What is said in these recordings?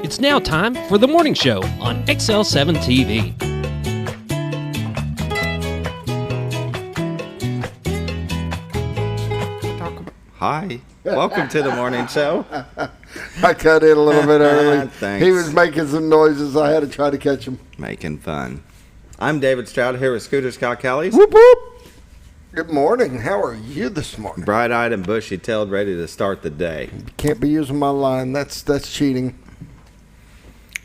It's now time for the morning show on XL7-TV. Hi, welcome to the morning show. I cut in a little bit early. Thanks. He was making some noises. I had to try to catch him. Making fun. I'm David Stroud here with Scooter Scott Kelly's. Whoop, whoop. Good morning. How are you this morning? Bright-eyed and bushy-tailed, ready to start the day. Can't be using my line. That's cheating.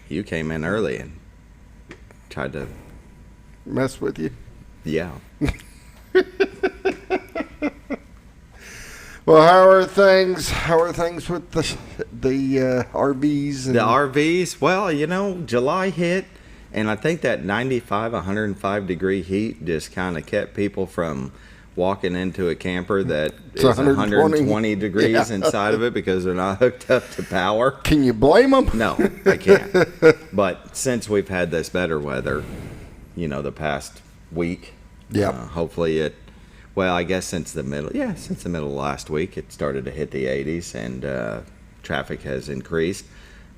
You came in early and tried to Mess with you. Yeah. Well, how are things? How are things with the RVs? The RVs, well, you know, July hit, and I think that 95, 105 degree heat just kind of kept people from walking into a camper that is 120 degrees inside of it because they're not hooked up to power. Can you blame them? No, I can't. But since we've had this better weather, you know, the past week, hopefully well, I guess since the middle of last week, it started to hit the 80s and traffic has increased.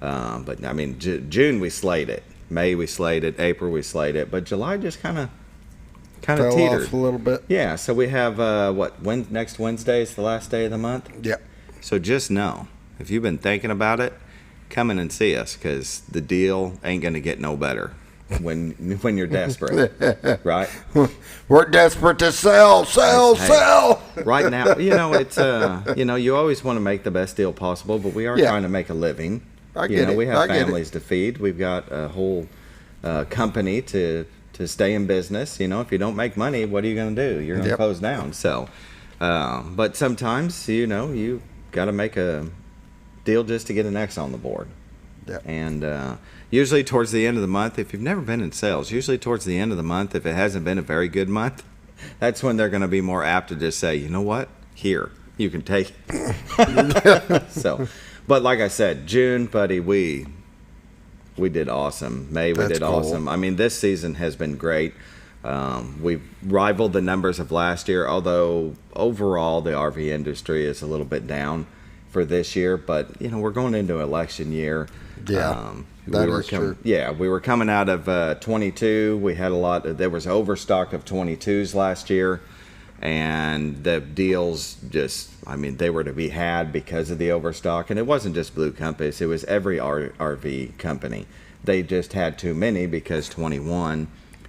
But I mean, June we slayed it. May we slayed it. April we slayed it. But July just kind of teetered off a little bit. Yeah. So we have next Wednesday is the last day of the month. Yep. So just know, if you've been thinking about it, come in and see us because the deal ain't gonna get no better. When you're desperate, right? We're desperate to sell. Right now, you know, it's you always want to make the best deal possible, but we are trying to make a living. We have families to feed. We've got a whole company to stay in business. You know, if you don't make money, what are you going to do? You're going to close down. So, but sometimes, you know, you got to make a deal just to get an X on the board. Yeah. And usually towards the end of the month, if you've never been in sales, usually towards the end of the month, if it hasn't been a very good month, that's when they're going to be more apt to just say, you know what, here, you can take it. So, but like I said, June, buddy, we did awesome. May, we did awesome. I mean, this season has been great. We've rivaled the numbers of last year, although overall the RV industry is a little bit down for this year. But, you know, we're going into election year. Yeah, that is true. Yeah, we were coming out of 22. We had there was overstock of 22s last year. And the deals just, I mean, they were to be had because of the overstock. And it wasn't just Blue Compass. It was every RV company. They just had too many because 21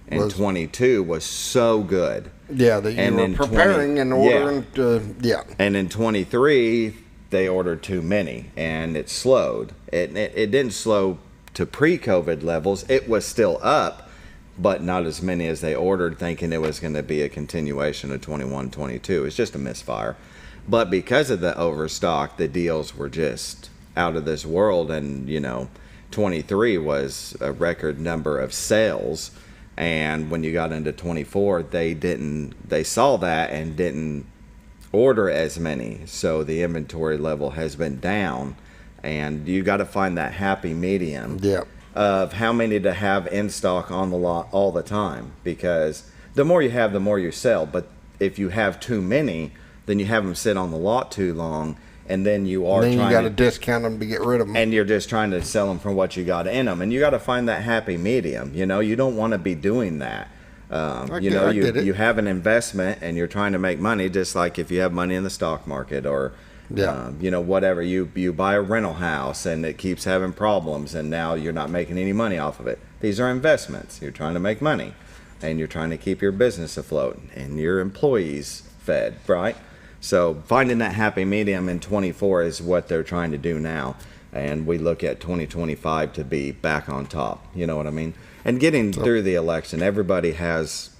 and 22 was so good. Yeah, that you were preparing and ordering. And in 23, they ordered too many, and it slowed. It didn't slow to pre-COVID levels. It was still up, but not as many as they ordered, thinking it was going to be a continuation of 21, 22. It's just a misfire. But because of the overstock, the deals were just out of this world. And, you know, 23 was a record number of sales. And when you got into 24, they saw that and didn't order as many. So the inventory level has been down. And you got to find that happy medium. Yeah. Of how many to have in stock on the lot all the time, because the more you have, the more you sell. But if you have too many, then you have them sit on the lot too long, and then you got to discount them to get rid of them, and you're just trying to sell them for what you got in them, and you got to find that happy medium. You know, you don't want to be doing that. You have an investment and you're trying to make money, just like if you have money in the stock market or. Whatever, you buy a rental house and it keeps having problems and now you're not making any money off of it. These are investments. You're trying to make money and you're trying to keep your business afloat and your employees fed, right? So finding that happy medium in 24 is what they're trying to do now. And we look at 2025 to be back on top. You know what I mean? And getting through the election, everybody has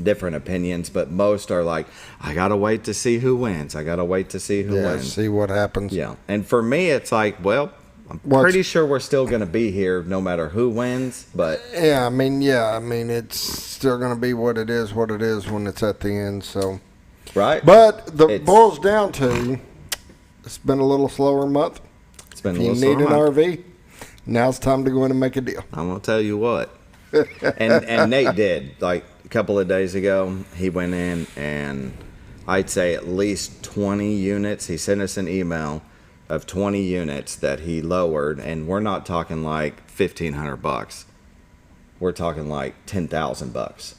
different opinions, but most are like, I gotta wait to see who wins. I gotta wait to see who wins. See what happens. Yeah. And for me, it's like, well, I'm pretty sure we're still gonna be here no matter who wins. But I mean, it's still gonna be what it is when it's at the end. So right. But it boils down to, it's been a little slower month. It's been a little slower. If you need an RV, now it's time to go in and make a deal. I'm gonna tell you what. and Nate did, like, a couple of days ago, he went in and I'd say at least 20 units. He sent us an email of 20 units that he lowered, and we're not talking like $1,500. We're talking like $10,000,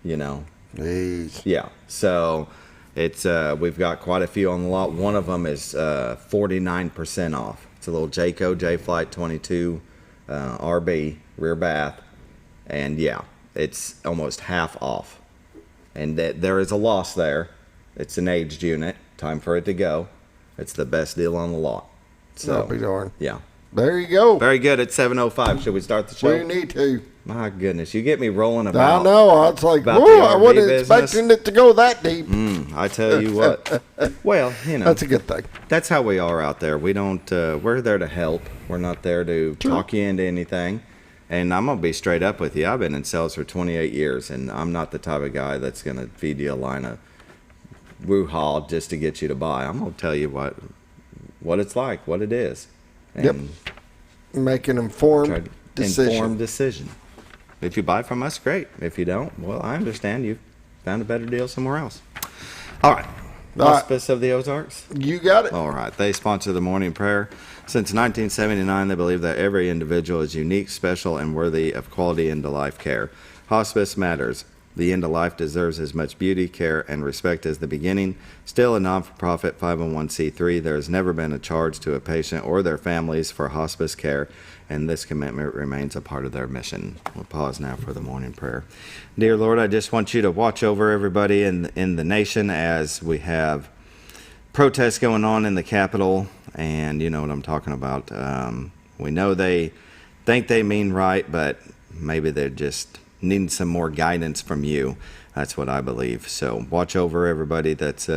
you know. Jeez. Yeah. So it's we've got quite a few on the lot. One of them is 49% off. It's a little Jayco J-Flight 22 RB rear bath, and yeah, it's almost half off. And that there is a loss there. It's an aged unit. Time for it to go. It's the best deal on the lot. So I'll be darned. yeah. There you go. Very good. It's 7:05. Should we start the show? We need to. My goodness, you get me rolling about. I know. I was like, about whoa, the I wasn't RV expecting it to go that deep. I tell you what. Well, you know. That's a good thing. That's how we are out there. We don't, we're there to help. We're not there to talk you into anything. And I'm going to be straight up with you. I've been in sales for 28 years, and I'm not the type of guy that's going to feed you a line of woo-haw just to get you to buy. I'm going to tell you what it's like, what it is. And Yep. Make an informed decision. Informed decision. If you buy from us, great. If you don't, well, I understand you've found a better deal somewhere else. All right. Hospice of the Ozarks. You got it. All right. They sponsor the morning prayer. Since 1979, they believe that every individual is unique, special, and worthy of quality end-of-life care. Hospice matters. The end of life deserves as much beauty, care, and respect as the beginning. Still a non-for-profit 501c3, there has never been a charge to a patient or their families for hospice care, and this commitment remains a part of their mission. We'll pause now for the morning prayer. Dear Lord, I just want you to watch over everybody in the nation as we have protests going on in the Capitol, and you know what I'm talking about. We know they think they mean right, but maybe they're just needing some more guidance from you. That's what I believe. So watch over everybody that's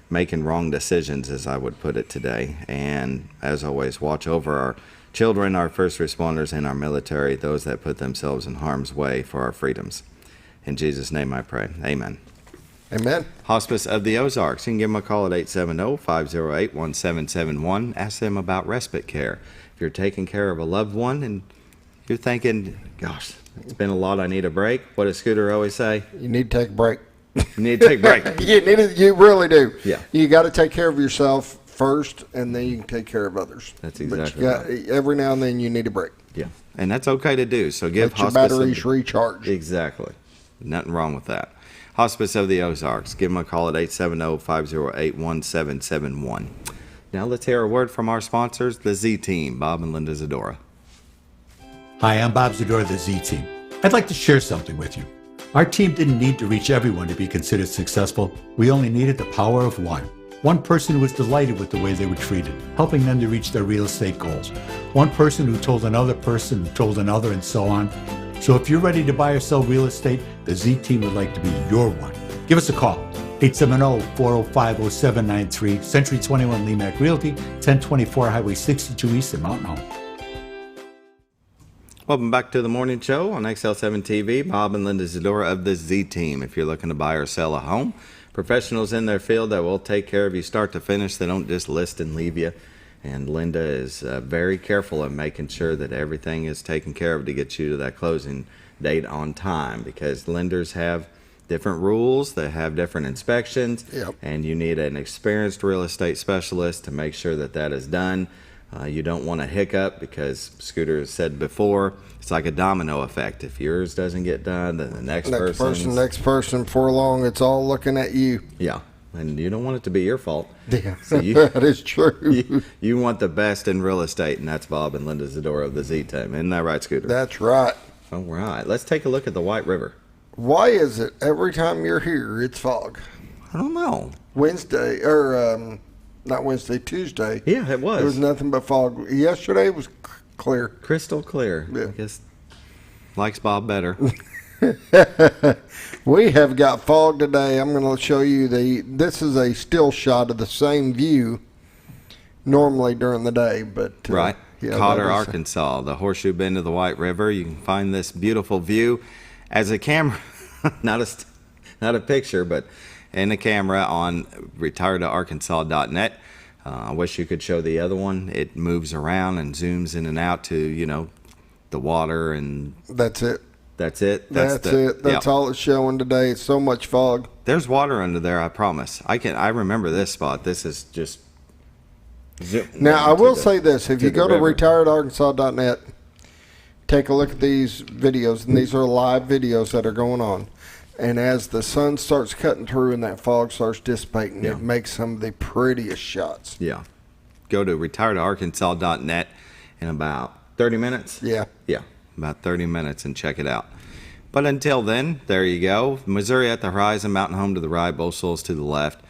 making wrong decisions, as I would put it today. And as always, watch over our children, our first responders, and our military, those that put themselves in harm's way for our freedoms. In Jesus' name I pray. Amen. Amen. Hospice of the Ozarks. You can give them a call at 870-508-1771. Ask them about respite care. If you're taking care of a loved one and you're thinking, gosh, it's been a lot, I need a break. What does Scooter always say? You need to take a break. You need to take a break. You really do. Yeah. You got to take care of yourself first, and then you can take care of others. That's exactly right. Every now and then you need a break. Yeah, and that's okay to do. So give Let your Hospice batteries recharge. Exactly. Nothing wrong with that. Hospice of the Ozarks. Give them a call at 870-508-1771. Now let's hear a word from our sponsors, the Z-Team, Bob and Linda Zadora. Hi, I'm Bob Zadora of the Z-Team. I'd like to share something with you. Our team didn't need to reach everyone to be considered successful. We only needed the power of one. One person who was delighted with the way they were treated, helping them to reach their real estate goals. One person who told another person, who told another, and so on. So if you're ready to buy or sell real estate, the Z-Team would like to be your one. Give us a call. 870-405-0793, Century 21 Lemac Realty, 1024 Highway 62 East in Mountain Home. Welcome back to the morning show on XL7-TV. Bob and Linda Zadora of the Z-Team. If you're looking to buy or sell a home, professionals in their field that will take care of you start to finish. They don't just list and leave you. And Linda is very careful of making sure that everything is taken care of to get you to that closing date on time, because lenders have different rules. They have different inspections. Yep. And you need an experienced real estate specialist to make sure that that is done. You don't want a hiccup, because Scooter has said before, it's like a domino effect. If yours doesn't get done, then the next person. Next person, before long, it's all looking at you. Yeah, and you don't want it to be your fault. Yeah, so that is true. You want the best in real estate, and that's Bob and Linda Zadora of the Z-Team. Isn't that right, Scooter? That's right. All right, let's take a look at the White River. Why is it every time you're here, it's fog? I don't know. Tuesday. Yeah, it was. There was nothing but fog. Yesterday was clear. Crystal clear. Yeah. I guess likes Bob better. We have got fog today. I'm going to show you this is a still shot of the same view normally during the day, but right. Yeah, Cotter, Arkansas, the Horseshoe Bend of the White River. You can find this beautiful view as a camera, not a picture, but in a camera on retiredtoarkansas.net. I wish you could show the other one. It moves around and zooms in and out to, the water, and that's it. That's it. That's it. That's all it's showing today. It's so much fog. There's water under there, I promise. I remember this spot. This is just Now, I will say this. If you go to retiredarkansas.net, take a look at these videos, and these are live videos that are going on. And as the sun starts cutting through and that fog starts dissipating, it makes some of the prettiest shots. Yeah. Go to retiredarkansas.net in about 30 minutes. Yeah. Yeah, about 30 minutes and check it out. But until then, there you go. Missouri at the horizon, Mountain Home to the right, Both Souls to the left,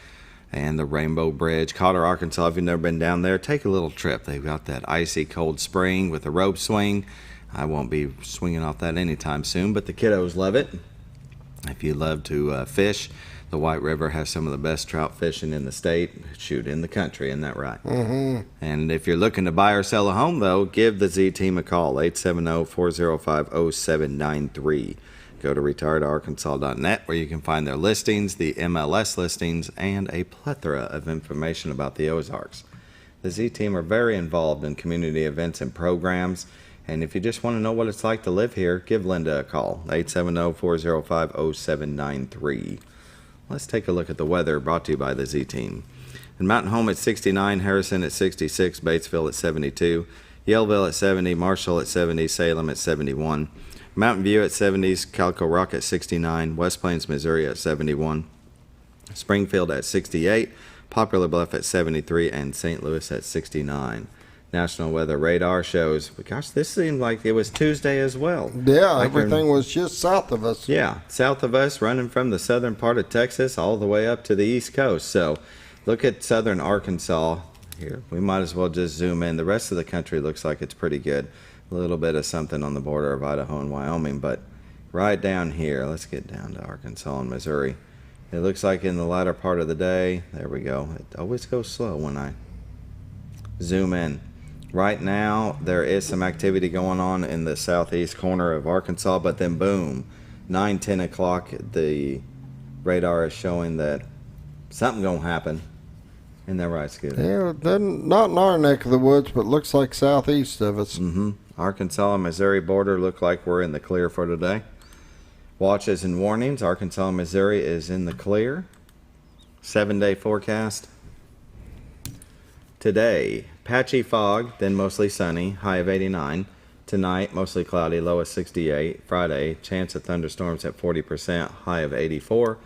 and the Rainbow Bridge. Cotter, Arkansas, if you've never been down there, take a little trip. They've got that icy cold spring with a rope swing. I won't be swinging off that anytime soon, but the kiddos love it. If you love to fish, the White River has some of the best trout fishing in the state. Shoot, in the country, isn't that right? Mm-hmm. And if you're looking to buy or sell a home, though, give the Z-Team a call, 870-405-0793. Go to retiredarkansas.net where you can find their listings, the MLS listings, and a plethora of information about the Ozarks. The Z-Team are very involved in community events and programs, and if you just want to know what it's like to live here, give Linda a call, 870-405-0793. Let's take a look at the weather brought to you by the Z-Team. In Mountain Home at 69, Harrison at 66, Batesville at 72, Yellville at 70, Marshall at 70, Salem at 71, Mountain View at 70s, Calico Rock at 69, West Plains, Missouri at 71, Springfield at 68, Poplar Bluff at 73, and St. Louis at 69. National Weather Radar shows, gosh, this seemed like it was Tuesday as well. Yeah, everything was just south of us. Yeah, south of us, running from the southern part of Texas all the way up to the East Coast. So look at southern Arkansas here. We might as well just zoom in. The rest of the country looks like it's pretty good. A little bit of something on the border of Idaho and Wyoming, but right down here, let's get down to Arkansas and Missouri. It looks like in the latter part of the day, there we go. It always goes slow when I zoom in. Right now, there is some activity going on in the southeast corner of Arkansas, but then boom, 9, 10 o'clock, the radar is showing that something gonna happen. Isn't that right, Scooter? Yeah, not in our neck of the woods, but looks like southeast of us. Mm-hmm. Arkansas and Missouri border look like we're in the clear for today. Watches and warnings. Arkansas and Missouri is in the clear. 7-day forecast. Today, patchy fog, then mostly sunny, high of 89. Tonight, mostly cloudy, low of 68. Friday, chance of thunderstorms at 40%, high of 84.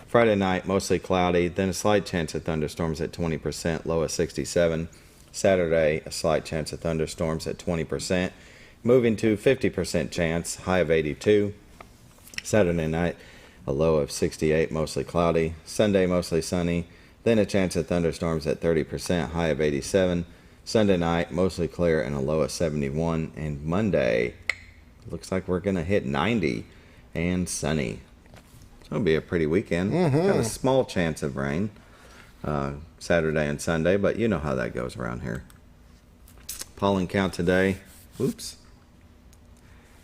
Friday night, mostly cloudy, then a slight chance of thunderstorms at 20%, low of 67. Saturday, a slight chance of thunderstorms at 20%, moving to 50% chance, high of 82. Saturday night, a low of 68, mostly cloudy. Sunday, mostly sunny, then a chance of thunderstorms at 30%, high of 87. Sunday night, mostly clear and a low of 71. And Monday, looks like we're going to hit 90 and sunny. It'll be a pretty weekend. Got a small chance of rain Saturday and Sunday, but you know how that goes around here. Pollen count today. Oops.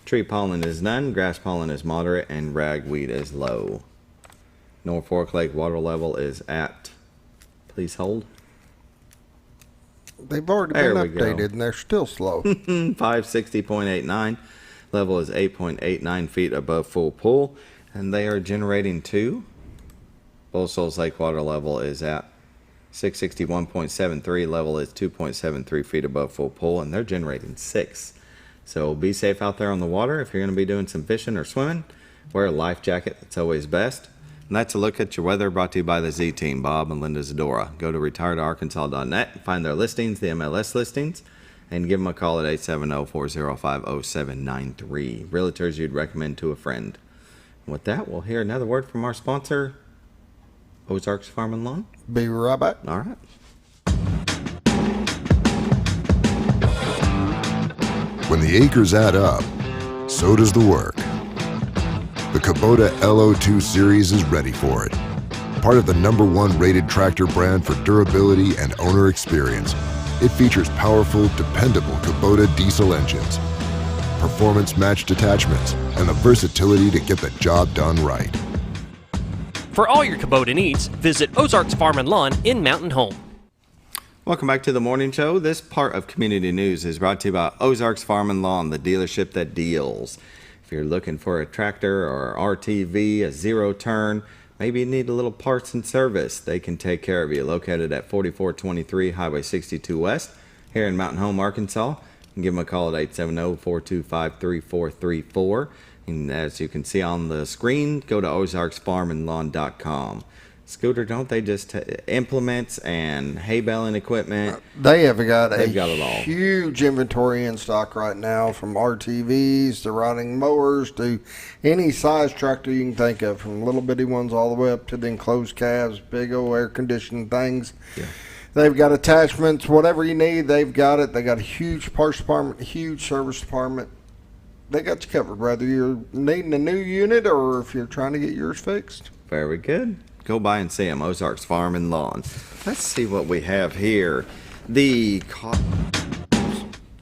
Tree pollen is none, grass pollen is moderate, and ragweed is low. Norfolk Lake water level is at, please hold. They've already been updated, and they're still slow. 560.89. Level is 8.89 feet above full pool. And they are generating 2. Both Souls Lake water level is at 661.73. Level is 2.73 feet above full pool, and they're generating 6. So be safe out there on the water. If you're going to be doing some fishing or swimming, wear a life jacket. That's always best. And that's a look at your weather brought to you by the Z-Team, Bob and Linda Zadora. Go to retiredarkansas.net and find their listings, the MLS listings, and give them a call at 870-405-0793. Realtors you'd recommend to a friend. With that, we'll hear another word from our sponsor, Ozarks Farm and Lawn. Be right back. All right. When the acres add up, so does the work. The Kubota LO2 Series is ready for it. Part of the #1 rated tractor brand for durability and owner experience, it features powerful, dependable Kubota diesel engines, performance-matched attachments, and the versatility to get the job done right. For all your Kubota needs, visit Ozarks Farm and Lawn in Mountain Home. Welcome back to the morning show. This part of community news is brought to you by Ozarks Farm and Lawn, the dealership that deals. If you're looking for a tractor or RTV, a zero turn, Maybe you need a little parts and service. They can take care of you. Located at 4423 Highway 62 West here in Mountain Home, Arkansas. You can give them a call at 870-425-3434. And as you can see on the screen, go to ozarksfarmandlawn.com. Scooter, don't they just implements and hay baling equipment? They've got it all. Huge inventory in stock right now, from RTVs to riding mowers to any size tractor you can think of, from little bitty ones all the way up to the enclosed cabs, big old air conditioned things. Yeah. They've got attachments, whatever you need, they've got it. They got a huge parts department, huge service department. They got you covered, whether you're needing a new unit or if you're trying to get yours fixed. Very good. Go by and see them, Ozarks Farm and Lawn. Let's see what we have here. The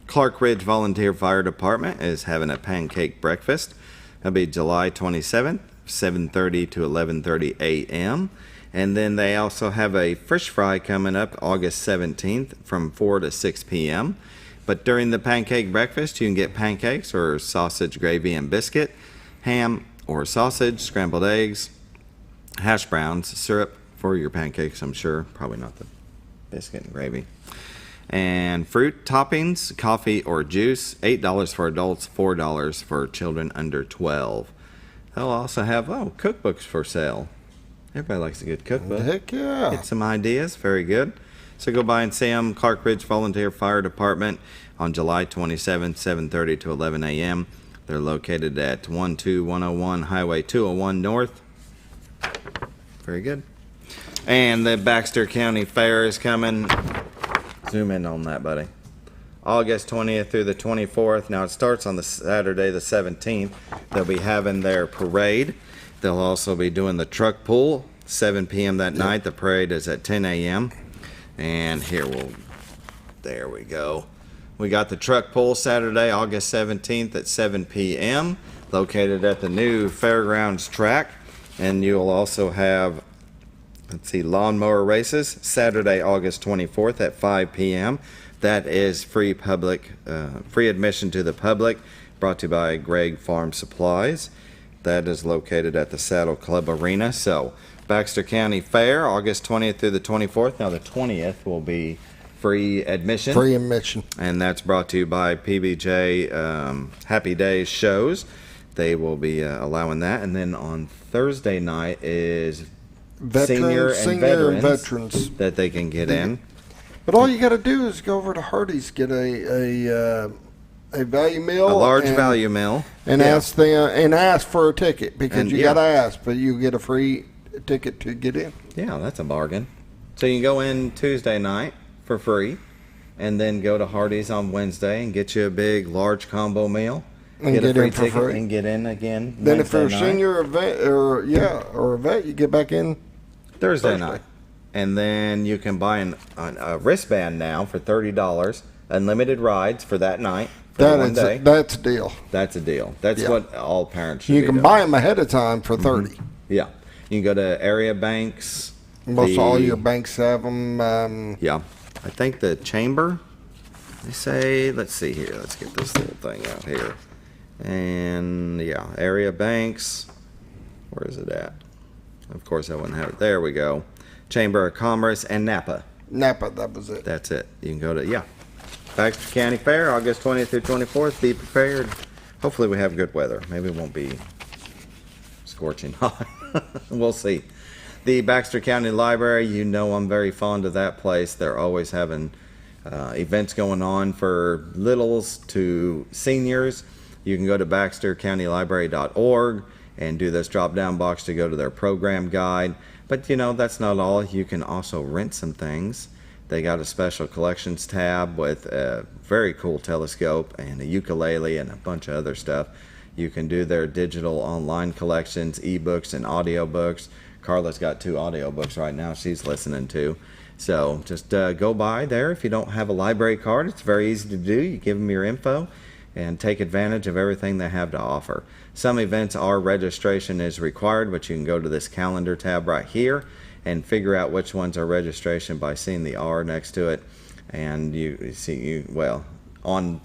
Clark Ridge Volunteer Fire Department is having a pancake breakfast. That'll be July 27th, 7:30 to 11:30 a.m. And then they also have a fish fry coming up August 17th from 4 to 6 p.m. But during the pancake breakfast, you can get pancakes or sausage, gravy, and biscuit, ham or sausage, scrambled eggs, hash browns, syrup for your pancakes, I'm sure. Probably not the biscuit and gravy. And fruit toppings, coffee or juice, $8 for adults, $4 for children under 12. They'll also have, cookbooks for sale. Everybody likes a good cookbook. Heck yeah. Get some ideas. Very good. So go by and see them, Clark Ridge Volunteer Fire Department, on July 27th, 7:30 to 11 a.m. They're located at 12101 Highway 201 North. Very good. And the Baxter County Fair is coming. Zoom in on that, buddy. August 20th through the 24th. Now, it starts on the Saturday, the 17th. They'll be having their parade. They'll also be doing the truck pull, 7 p.m. that night. The parade is at 10 a.m. And there we go. We got the truck pull Saturday, August 17th at 7 p.m. located at the new fairgrounds track. And you'll also have, lawnmower races Saturday, August 24th at 5 p.m. That is free admission to the public, brought to you by Greg Farm Supplies. That is located at the Saddle Club Arena. So, Baxter County Fair, August 20th through the 24th. Now, the 20th will be free admission. Free admission. And that's brought to you by PBJ Happy Days Shows. They will be allowing that. And then on Thursday night is senior and veterans that they can get in. But all you got to do is go over to Hardee's, get a value meal, a large value meal, and ask for a ticket, because you got to ask, but you get a free ticket to get in. Yeah, that's a bargain. So you can go in Tuesday night for free, and then go to Hardee's on Wednesday and get you a big, large combo meal. And get a free ticket for free. And get in again. Then Wednesday if you're a senior or a vet, you get back in Thursday night. And then you can buy a wristband now for $30, unlimited rides for that night. That's a deal. That's a deal. That's what all parents should You be can doing. buy them ahead of time for $30. Yeah. You can go to area banks. Most all your banks have them. Yeah. I think the chamber, they say, let's see here. Let's get this little thing out here. And area banks. Where is it at? Of course, I wouldn't have it. There we go. Chamber of Commerce and Napa. Napa, that was it. That's it. You can go to, Baxter County Fair, August 20th through 24th. Be prepared. Hopefully we have good weather. Maybe it won't be scorching hot. We'll see. The Baxter County Library, I'm very fond of that place. They're always having events going on for littles to seniors. You can go to baxtercountylibrary.org and do this drop-down box to go to their program guide. But, that's not all. You can also rent some things. They got a special collections tab with a very cool telescope and a ukulele and a bunch of other stuff. You can do their digital online collections, ebooks and audiobooks. Carla's got 2 audiobooks right now she's listening to. So just go by there. If you don't have a library card, it's very easy to do. You give them your info and take advantage of everything they have to offer. Some events registration is required, but you can go to this calendar tab right here and figure out which ones are registration by seeing the R next to it. And on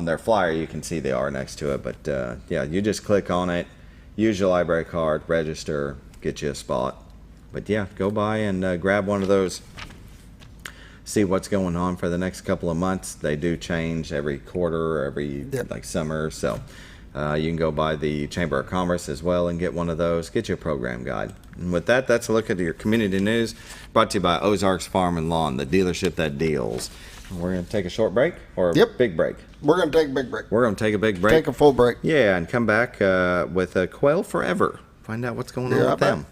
their flyer you can see the R next to it, but you just click on it, use your library card, register, get you a spot. But yeah, go by and grab one of those. See what's going on for the next couple of months. They do change every quarter or every like summer. So you can go by the Chamber of Commerce as well and get one of those. Get you a program guide. And with that, that's a look at your community news brought to you by Ozarks Farm and Lawn, the dealership that deals. We're going to take a short break or a big break? We're going to take a big break. We're going to take a big break. Take a full break. Yeah, and come back with Quail Forever. Find out what's going on with them.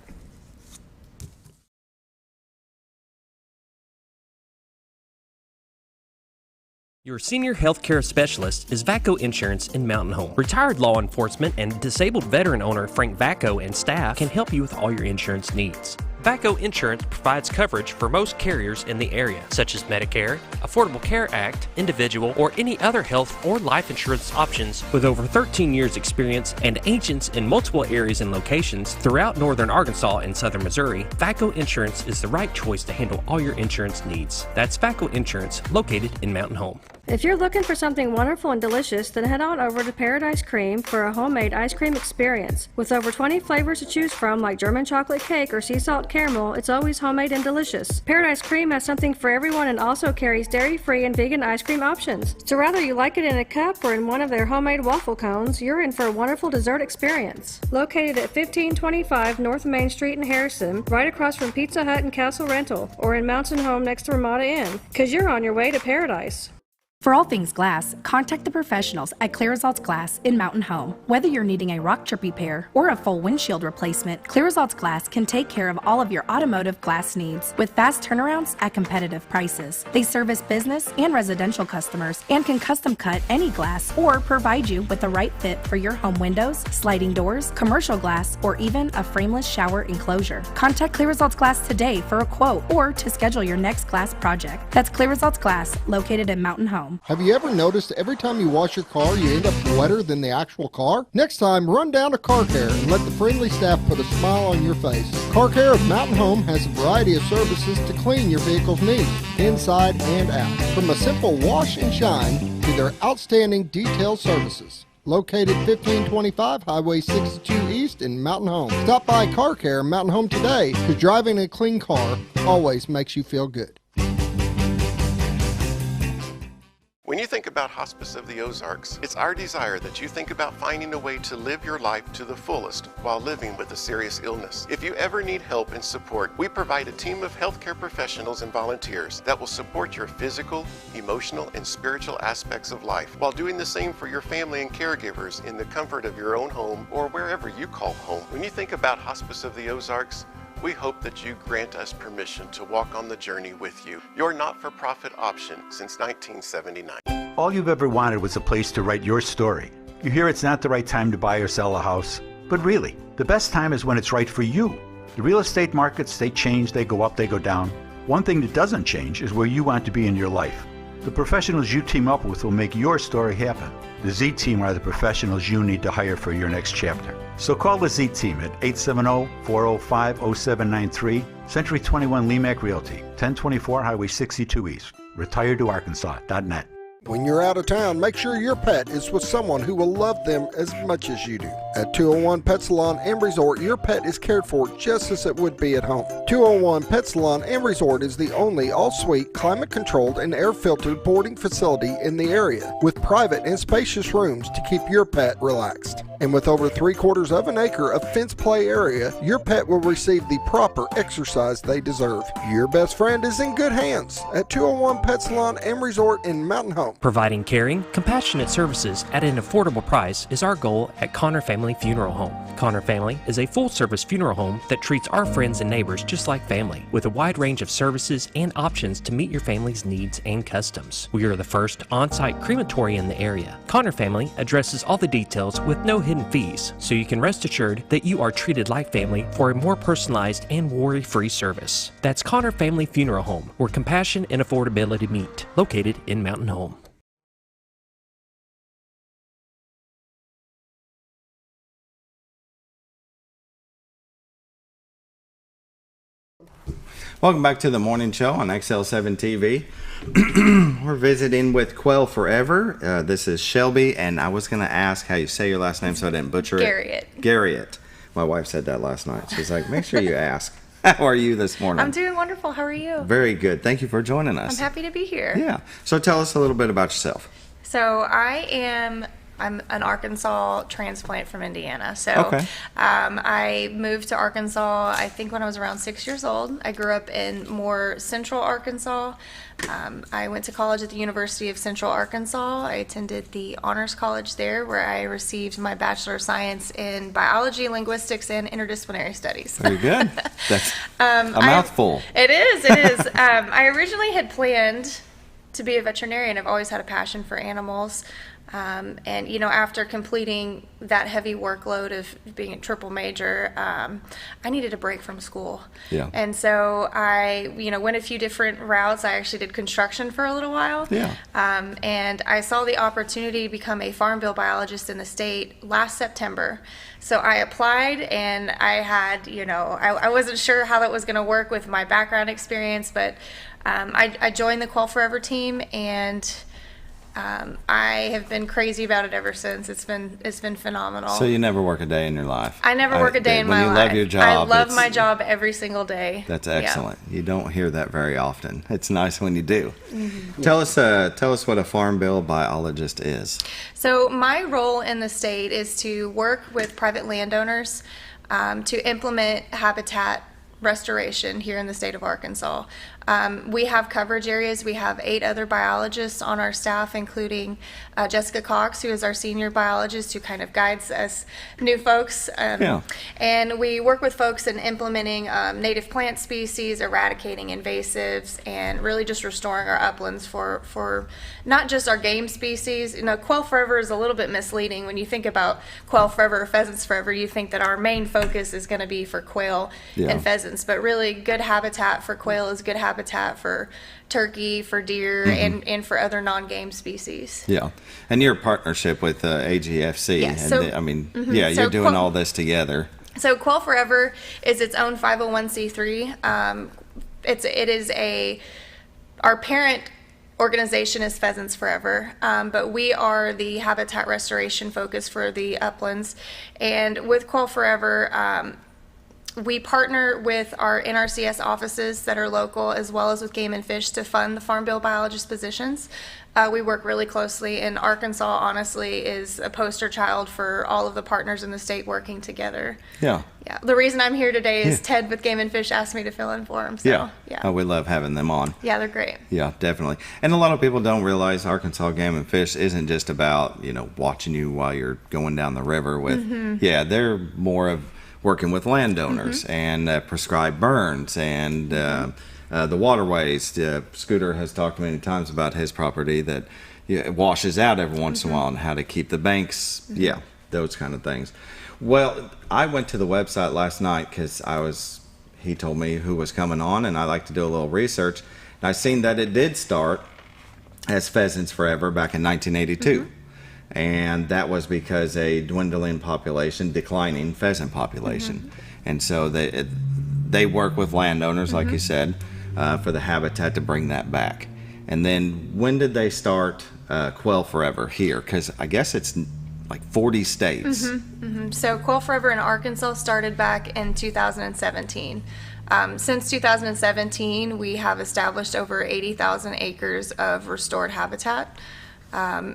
Your senior healthcare specialist is VACO Insurance in Mountain Home. Retired law enforcement and disabled veteran owner Frank VACO and staff can help you with all your insurance needs. VACO Insurance provides coverage for most carriers in the area, such as Medicare, Affordable Care Act, individual, or any other health or life insurance options. With over 13 years experience and agents in multiple areas and locations throughout northern Arkansas and southern Missouri, VACO Insurance is the right choice to handle all your insurance needs. That's VACO Insurance, located in Mountain Home. If you're looking for something wonderful and delicious, then head on over to Paradise Cream for a homemade ice cream experience. With over 20 flavors to choose from, like German chocolate cake or sea salt caramel, it's always homemade and delicious. Paradise Cream has something for everyone and also carries dairy-free and vegan ice cream options. So whether you like it in a cup or in one of their homemade waffle cones, you're in for a wonderful dessert experience. Located at 1525 North Main Street in Harrison, right across from Pizza Hut and Castle Rental, or in Mountain Home next to Ramada Inn, because you're on your way to paradise. For all things glass, contact the professionals at Clear Results Glass in Mountain Home. Whether you're needing a rock chip repair or a full windshield replacement, Clear Results Glass can take care of all of your automotive glass needs with fast turnarounds at competitive prices. They service business and residential customers and can custom cut any glass or provide you with the right fit for your home windows, sliding doors, commercial glass, or even a frameless shower enclosure. Contact Clear Results Glass today for a quote or to schedule your next glass project. That's Clear Results Glass, located in Mountain Home. Have you ever noticed every time you wash your car, you end up wetter than the actual car? Next time, run down to Car Care and let the friendly staff put a smile on your face. Car Care of Mountain Home has a variety of services to clean your vehicle's needs, inside and out. From a simple wash and shine to their outstanding detailed services. Located 1525 Highway 62 East in Mountain Home. Stop by Car Care Mountain Home today, because driving a clean car always makes you feel good. When you think about Hospice of the Ozarks, it's our desire that you think about finding a way to live your life to the fullest while living with a serious illness. If you ever need help and support, we provide a team of healthcare professionals and volunteers that will support your physical, emotional, and spiritual aspects of life while doing the same for your family and caregivers in the comfort of your own home or wherever you call home. When you think about Hospice of the Ozarks, we hope that you grant us permission to walk on the journey with you. Your not-for-profit option since 1979. All you've ever wanted was a place to write your story. You hear it's not the right time to buy or sell a house, but really, the best time is when it's right for you. The real estate markets, they change, they go up, they go down. One thing that doesn't change is where you want to be in your life. The professionals you team up with will make your story happen. The Z-Team are the professionals you need to hire for your next chapter. So call the Z-Team at 870-405-0793, Century 21 Lemac Realty, 1024 Highway 62 East, retiredtoarkansas.net. When you're out of town, make sure your pet is with someone who will love them as much as you do. At 201 Pet Salon and Resort, your pet is cared for just as it would be at home. 201 Pet Salon and Resort is the only all-suite, climate-controlled, and air-filtered boarding facility in the area, with private and spacious rooms to keep your pet relaxed. And with over 3/4 of an acre of fenced play area, your pet will receive the proper exercise they deserve. Your best friend is in good hands at 201 Pet Salon and Resort in Mountain Home. Providing caring, compassionate services at an affordable price is our goal at Connor Family Funeral Home. Connor Family is a full-service funeral home that treats our friends and neighbors just like family, with a wide range of services and options to meet your family's needs and customs. We are the first on-site crematory in the area. Connor Family addresses all the details with no hidden fees, so you can rest assured that you are treated like family for a more personalized and worry-free service. That's Connor Family Funeral Home, where compassion and affordability meet, located in Mountain Home. Welcome back to the morning show on XL7-TV. We're visiting with Quail Forever. This is Shelby, and I was going to ask how you say your last name so I didn't butcher Garriott. it. Garriott. My wife said that last night. She's like, make sure you ask. How are you this morning? I'm doing wonderful. How are you? Very good. Thank you for joining us. I'm happy to be here. Yeah. So tell us a little bit about yourself. So I'm an Arkansas transplant from Indiana. So Okay. I moved to Arkansas, I think, when I was around 6 years old. I grew up in more central Arkansas. I went to college at the University of Central Arkansas. I attended the Honors College there, where I received my Bachelor of Science in Biology, Linguistics, and Interdisciplinary Studies. Very good. That's a mouthful. It is. I originally had planned to be a veterinarian. I've always had a passion for animals. And, you know, after completing that heavy workload of being a triple major, I needed a break from school. Yeah. And so I, went a few different routes. I actually did construction for a little while. Yeah. And I saw the opportunity to become a farm bill biologist in the state last September. So I applied, and I had, I wasn't sure how that was going to work with my background experience, but I joined the Quail Forever team, and I have been crazy about it ever since. It's been phenomenal. So you never work a day in your life? I never work a day in my life. When you love your job. I love my job every single day. That's excellent. Yeah. You don't hear that very often. It's nice when you do. Mm-hmm. Tell us what a farm bill biologist is. So my role in the state is to work with private landowners to implement habitat restoration here in the state of Arkansas. We have coverage areas. We have 8 other biologists on our staff, including Jessica Cox, who is our senior biologist, who kind of guides us new folks. And we work with folks in implementing native plant species, eradicating invasives, and really just restoring our uplands for not just our game species. Quail Forever is a little bit misleading. When you think about Quail Forever or Pheasants Forever, you think that our main focus is going to be for quail and pheasants, but really good habitat for quail is good habitat for turkey, for deer, and for other non-game species. Yeah, and your partnership with AGFC. Yeah, so, you're doing all this together. So Quail Forever is its own 501c3. Our parent organization is Pheasants Forever, but we are the habitat restoration focus for the uplands. And with Quail Forever, we partner with our NRCS offices that are local, as well as with Game and Fish, to fund the farm bill biologist positions. We work really closely, and Arkansas, honestly, is a poster child for all of the partners in the state working together. Yeah. The reason I'm here today is Ted with Game and Fish asked me to fill in for him. So, Oh, we love having them on. Yeah, they're great. Yeah, definitely. And a lot of people don't realize Arkansas Game and Fish isn't just about, watching you while you're going down the river with, they're more of working with landowners and prescribed burns and the waterways. Scooter has talked many times about his property that it washes out every once in a while, and how to keep the banks, those kind of things. Well, I went to the website last night because he told me who was coming on, and I like to do a little research. And I seen that it did start as Pheasants Forever back in 1982. And that was because a dwindling population, declining pheasant population. And so they work with landowners, like you said, for the habitat to bring that back. And then when did they start Quail Forever here? Because I guess it's like 40 states. So Quail Forever in Arkansas started back in 2017. Since 2017, we have established over 80,000 acres of restored habitat.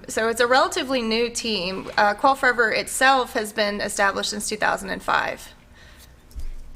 So it's a relatively new team. Quail Forever itself has been established since 2005.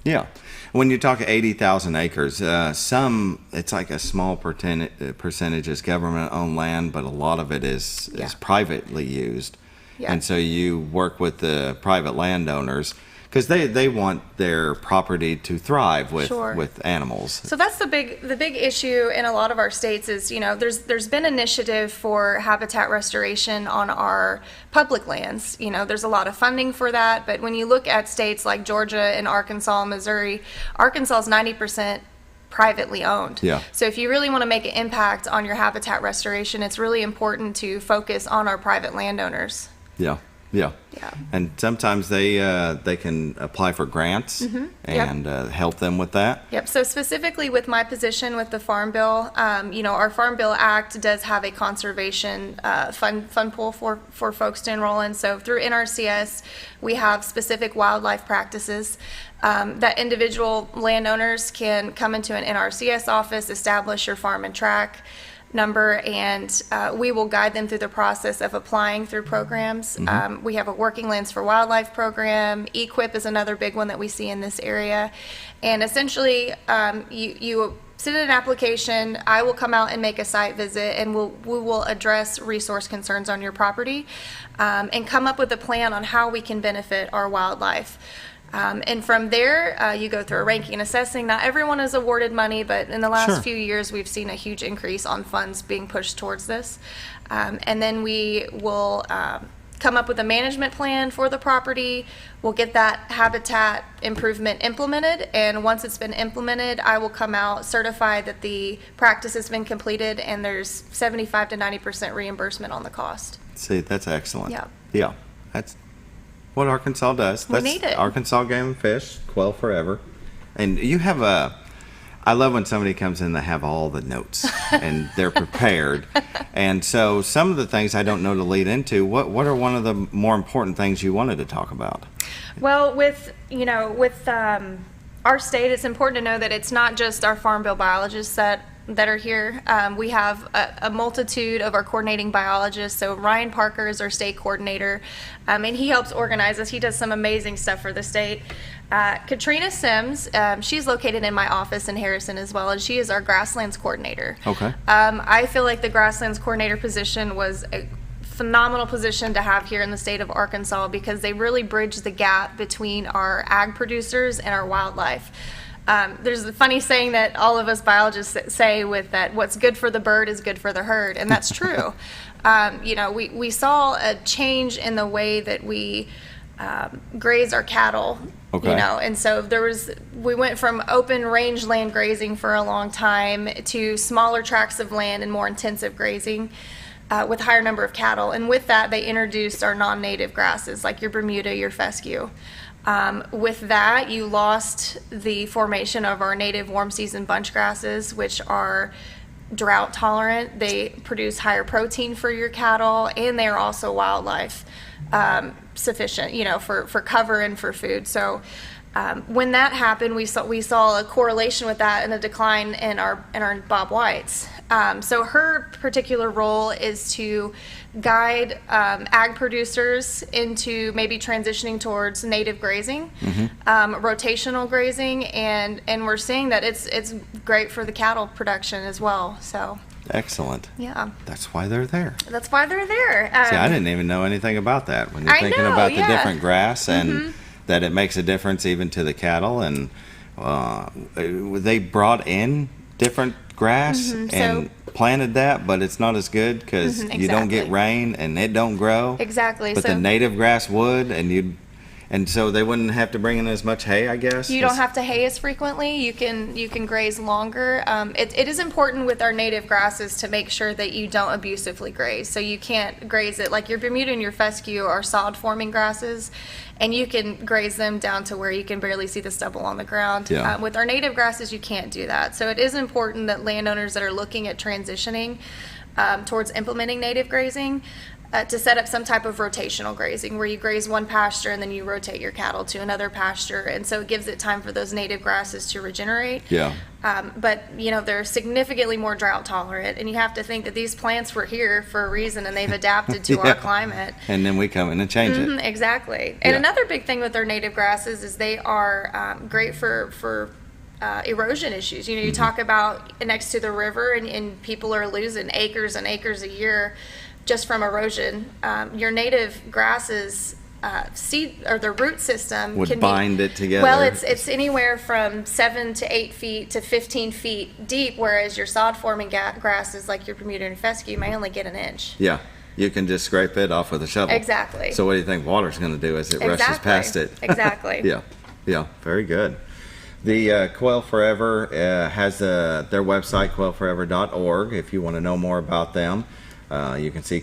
Yeah. When you talk 80,000 acres, it's like a small percentage is government-owned land, but a lot of it is privately used. And so you work with the private landowners because they want their property to thrive with animals. So that's the big issue in a lot of our states is, there's been initiative for habitat restoration on our public lands. There's a lot of funding for that, but when you look at states like Georgia and Arkansas and Missouri, Arkansas is 90% privately owned. So if you really want to make an impact on your habitat restoration, it's really important to focus on our private landowners. Yeah. And sometimes they can apply for grants and help them with that. Yep. So specifically with my position with the Farm Bill, our Farm Bill Act does have a conservation fund pool for folks to enroll in. So through NRCS, we have specific wildlife practices that individual landowners can come into an NRCS office, establish your farm and track number, and we will guide them through the process of applying through programs. We have a Working Lands for Wildlife program. EQIP is another big one that we see in this area. And essentially, you send in an application, I will come out and make a site visit, and we will address resource concerns on your property and come up with a plan on how we can benefit our wildlife. And from there, you go through a ranking and assessing. Not everyone is awarded money, but in the last few years, we've seen a huge increase on funds being pushed towards this. And then we will come up with a management plan for the property. We'll get that habitat improvement implemented. And once it's been implemented, I will come out, certify that the practice has been completed, and there's 75 to 90% reimbursement on the cost. See, that's excellent. Yeah. That's what Arkansas does. We need it. Arkansas Game and Fish, Quail Forever. And you have I love when somebody comes in that have all the notes and they're prepared. And so some of the things I don't know to lead into, what are one of the more important things you wanted to talk about? Well, with our state, it's important to know that it's not just our Farm Bill biologists that are here. We have a multitude of our coordinating biologists. So Ryan Parker is our state coordinator, and he helps organize us. He does some amazing stuff for the state. Katrina Sims, she's located in my office in Harrison as well, and she is our grasslands coordinator. Okay. I feel like the grasslands coordinator position was a phenomenal position to have here in the state of Arkansas because they really bridge the gap between our ag producers and our wildlife. There's a funny saying that all of us biologists say with that, what's good for the bird is good for the herd, and that's true. We saw a change in the way that we graze our cattle, and so we went from open range land grazing for a long time to smaller tracts of land and more intensive grazing with higher number of cattle, and with that they introduced our non-native grasses like your Bermuda, your fescue. With that, you lost the formation of our native warm season bunch grasses, which are drought tolerant. They produce higher protein for your cattle, and they are also wildlife sufficient, for cover and for food. So when that happened, we saw a correlation with that and a decline in our Bob Whites. So her particular role is to guide ag producers into maybe transitioning towards native grazing, rotational grazing, and we're seeing that it's great for the cattle production as well. So excellent. Yeah. That's why they're there. That's why they're there. See, I didn't even know anything about that. When you're thinking about the different grass and that it makes a difference even to the cattle, and they brought in different grass and planted that, but it's not as good because you don't get rain and it don't grow. Exactly. But the native grass would, and so they wouldn't have to bring in as much hay, I guess. You don't have to hay as frequently. You can graze longer. It is important with our native grasses to make sure that you don't abusively graze. So you can't graze it like your Bermuda and your fescue are sod forming grasses, and you can graze them down to where you can barely see the stubble on the ground. Yeah. With our native grasses, you can't do that. So it is important that landowners that are looking at transitioning towards implementing native grazing to set up some type of rotational grazing where you graze one pasture and then you rotate your cattle to another pasture, and so it gives it time for those native grasses to regenerate. Yeah. But they're significantly more drought tolerant, and you have to think that these plants were here for a reason and they've adapted to our climate. And then we come in and change it. Exactly. And another big thing with our native grasses is they are great for erosion issues. You talk about next to the river and people are losing acres and acres a year just from erosion. Your native grasses seed or the root system would can bind it together. Well, it's anywhere from 7 to 8 feet to 15 feet deep, whereas your sod forming grasses like your Bermuda and fescue may only get an inch. Yeah, you can just scrape it off with a shovel. Exactly. So what do you think water's going to do as it rushes past it? Exactly. Yeah, very good. The Quail Forever has their website, quailforever.org, if you want to know more about them. You can see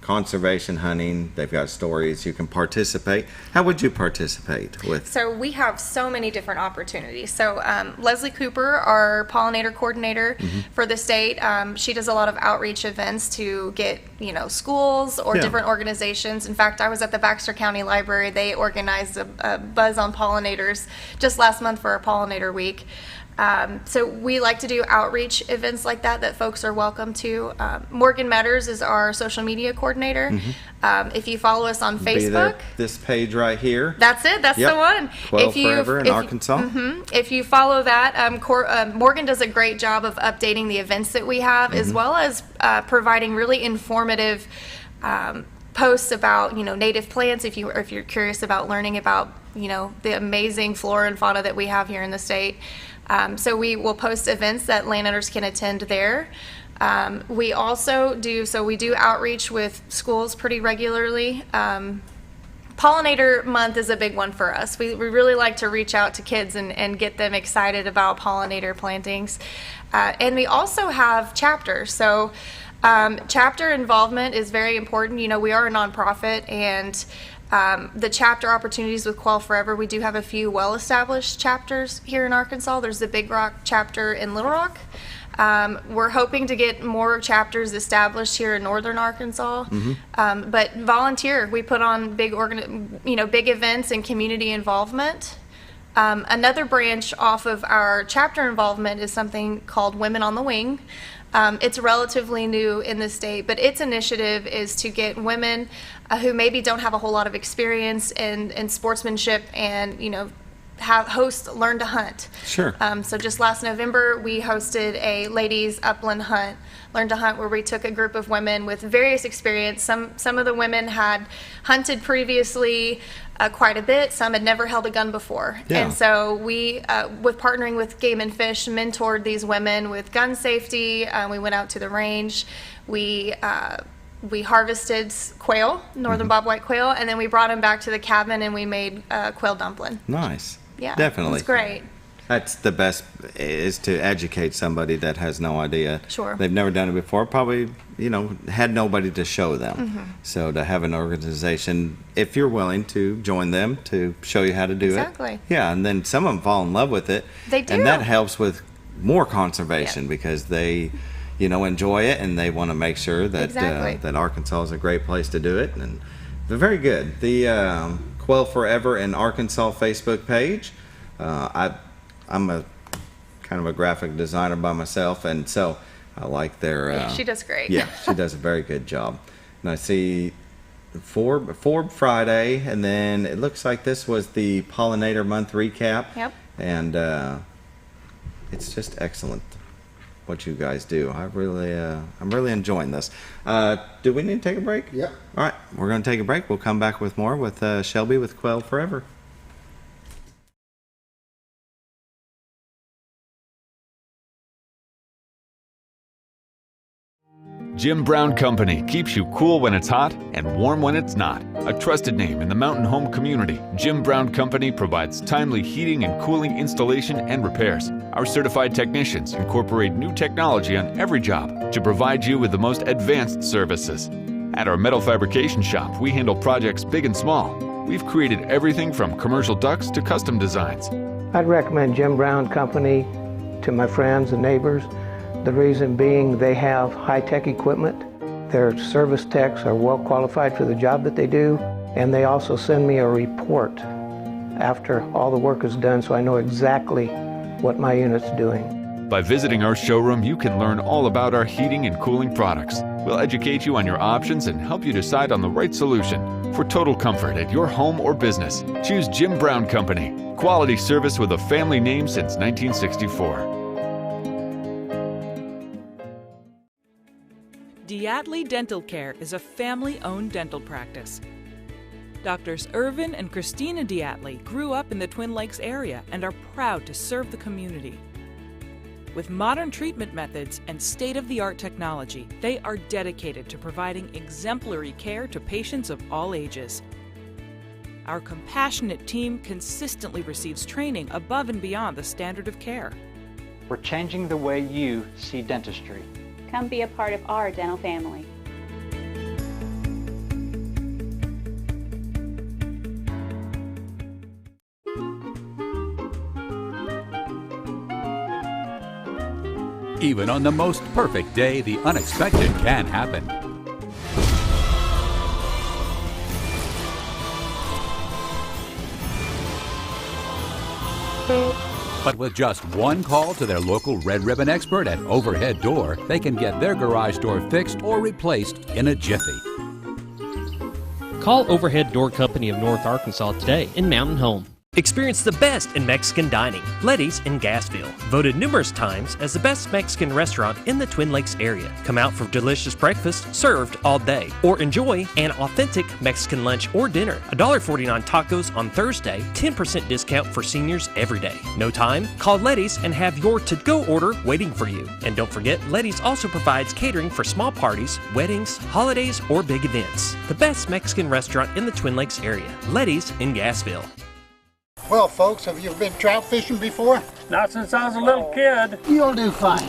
conservation hunting. They've got stories. You can participate. How would you participate with? So we have so many different opportunities. So Leslie Cooper, our pollinator coordinator for the state, she does a lot of outreach events to get, schools or different organizations. In fact, I was at the Baxter County Library. They organized a buzz on pollinators just last month for our pollinator week. So we like to do outreach events like that folks are welcome to. Morgan Metters is our social media coordinator. If you follow us on Facebook, this page right here. That's it. That's the one. Quail Forever in Arkansas. If you follow that, Morgan does a great job of updating the events that we have, as well as providing really informative posts about native plants. If you're curious about learning about the amazing flora and fauna that we have here in the state. So we will post events that landowners can attend there. We also do outreach with schools pretty regularly. Pollinator Month is a big one for us. We really like to reach out to kids and get them excited about pollinator plantings. And we also have chapters. So chapter involvement is very important. We are a nonprofit, and the chapter opportunities with Quail Forever, we do have a few well-established chapters here in Arkansas. There's the Big Rock chapter in Little Rock. We're hoping to get more chapters established here in northern Arkansas. But volunteer, we put on big events and community involvement. Another branch off of our chapter involvement is something called Women on the Wing. It's relatively new in the state, but its initiative is to get women who maybe don't have a whole lot of experience in sportsmanship and, host Learn to Hunt. Sure. So just last November, we hosted a ladies upland hunt, Learn to Hunt, where we took a group of women with various experience. Some of the women had hunted previously quite a bit. Some had never held a gun before. Yeah. And so we, with partnering with Game and Fish, mentored these women with gun safety. We went out to the range. We harvested quail, northern bobwhite quail, and then we brought them back to the cabin and we made quail dumpling. Nice. Yeah, definitely. It's great. That's the best, is to educate somebody that has no idea. Sure. They've never done it before, probably, had nobody to show them. So to have an organization, if you're willing to join them, to show you how to do it. Exactly. Yeah, and then some of them fall in love with it. They do. And that helps with more conservation because they, enjoy it and they want to make sure that that Arkansas is a great place to do it. And they're very good. The Quail Forever in Arkansas Facebook page. I'm a kind of a graphic designer by myself, and so I like their. She does great. Yeah, she does a very good job. And I see Forb Friday, and then it looks like this was the Pollinator Month recap. Yep. And it's just excellent what you guys do. I'm really enjoying this. Do we need to take a break? Yeah. All right, we're going to take a break. We'll come back with more with Shelby with Quail Forever. Jim Brown Company keeps you cool when it's hot and warm when it's not. A trusted name in the mountain home community, Jim Brown Company provides timely heating and cooling installation and repairs. Our certified technicians incorporate new technology on every job to provide you with the most advanced services. At our metal fabrication shop, we handle projects big and small. We've created everything from commercial ducts to custom designs. I'd recommend Jim Brown Company to my friends and neighbors. The reason being they have high-tech equipment. Their service techs are well qualified for the job that they do, and they also send me a report after all the work is done so I know exactly what my unit's doing. By visiting our showroom, you can learn all about our heating and cooling products. We'll educate you on your options and help you decide on the right solution. For total comfort at your home or business, choose Jim Brown Company. Quality service with a family name since 1964. Diatley Dental Care is a family-owned dental practice. Doctors Irvin and Christina Diatley grew up in the Twin Lakes area and are proud to serve the community. With modern treatment methods and state-of-the-art technology, they are dedicated to providing exemplary care to patients of all ages. Our compassionate team consistently receives training above and beyond the standard of care. We're changing the way you see dentistry. Come be a part of our dental family. Even on the most perfect day, the unexpected can happen. But with just one call to their local Red Ribbon expert at Overhead Door, they can get their garage door fixed or replaced in a jiffy. Call Overhead Door Company of North Arkansas today in Mountain Home. Experience the best in Mexican dining. Letty's in Gassville, voted numerous times as the best Mexican restaurant in the Twin Lakes area. Come out for delicious breakfast served all day, or enjoy an authentic Mexican lunch or dinner. $1.49 tacos on Thursday, 10% discount for seniors every day. No time? Call Letty's and have your to-go order waiting for you. And don't forget, Letty's also provides catering for small parties, weddings, holidays, or big events. The best Mexican restaurant in the Twin Lakes area. Letty's in Gassville. Well, folks, have you been trout fishing before? Not since I was a little kid. You'll do fine.